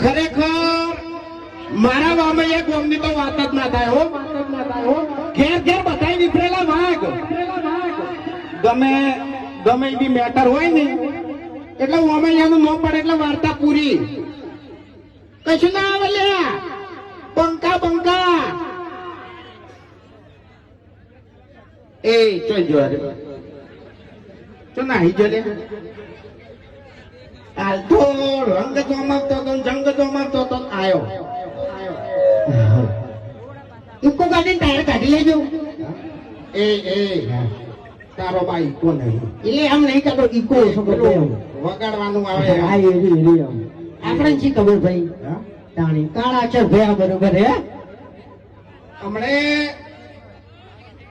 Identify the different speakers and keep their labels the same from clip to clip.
Speaker 1: ખરેખર મારા વામૈયા ગોમની તો વાત જ ના થાય હો, ઘેર ઘેર બધાય નીકળેલા વાઘ. ગમે ગમે બી મેટર હોય ને એટલે વામૈયાનું ન પડે એટલે વાર્તા પૂરી. કશું ના આવે લ્યા, બંકા બંકા. એ ચો જો તો નાહી જો લે. હાલ તો રંગ ચોમકતો તો જંગ ચોમકતો તો આયો. ઇકો ગાડી ટાયર કાઢી લેજો. એ તારો બા ઇકો નહીં એટલે આમ નહીં કાઢો. ઇકો વગાડવાનું આવે. આપણે શી ખબર ભાઈ તાણી કાળા અક્ષર ભયા બરોબર હે. હમણે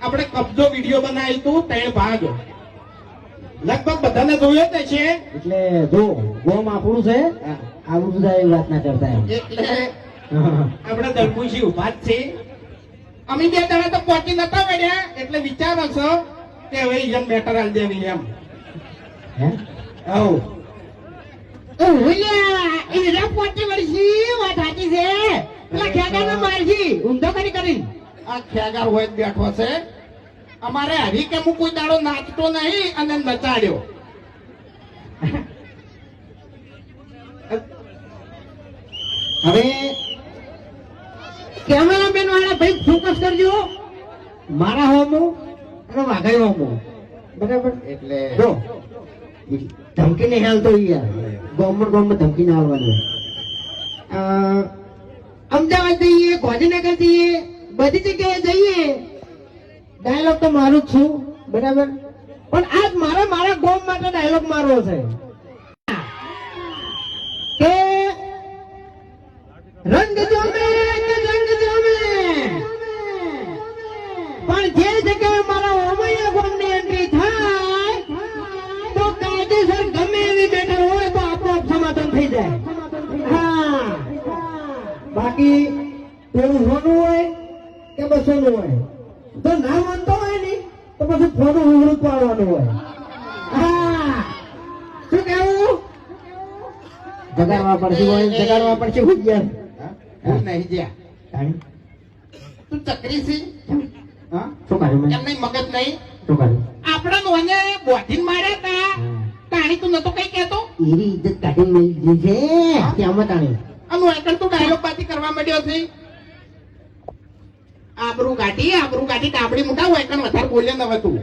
Speaker 1: આપણે કબજો વિડીયો બનાવી તું 3 ભાગ લગભગ બધાને જોયો જ છે. એટલે જો ગોમ આપણું છે આવું બધા એવી વાત ના કરતા. એટલે આપણે દરપુશી ઉભા જ છે. અમે 2 દાડા તો પહોંચી નતા વળ્યા એટલે વિચારો છો કે હવે યંગ બેટર હાલ દેવી એમ. હે આવ પહોંચી વળશી વાત સાચી છે. પેલા ખેગાર ને મારજી ઊંધો કરી આ ખેગાર હોય બેઠો છે. અમારે હરી કે હું કોઈ દાડો નાચતો નહીં અને નચાડ્યો. હવે કેમેરામેન વાળા ભાઈ ફોકસ કરજો મારા હોમું અને વાઘાઈ હોમું બરાબર. એટલે જો ધમકી નહીં હાલતો યાર. ગવર્મેન્ટ ધમકી ના આવવાની. અમદાવાદ જઈએ, ગાંધીનગર જઈએ, બધી જગ્યાએ જઈએ. ડાયલોગ તો મારું જ છું બરાબર, પણ આજ મારા ગોમ માટે ડાયલોગ મારવો છે કે રંગ જોમે કે રંગ જોમે, પણ જે જગ્યાએ મારા ઓમૈયા ગોમની એન્ટ્રી થાય તો કાયદેસર ગમે એવી બેઠક હોય તો આપોઆપ સમાધાન થઈ જાય. હા, બાકી પેલું સોનું હોય કે 200 નું હોય તો ના માનતો હોય ને તો પછી ફોનું ઉઘડું પાડવાનું હોય. હા, શું કેવું? જગાડવા પડશે હોય, જગાડવા પડશે. હું ગયા નહીં જ્યાં તું ચકરી છે. હા, શું કર્યું? એમ નહીં મગજ નહીં. શું કર્યું? આપણા નોને બોધીને માર્યા તા તાણી તું નતો કઈ કેતો. એરી ઇજ્જત કાઢી મળી છે ત્યાંમાં તાણી. આનું એકણ તું ડાયલોગ બાતી કરવા માંડ્યો છે. આબરૂ કાઢી ડાબડી મોટા હોય એકણ વધારે બોલ્યા ન હતું.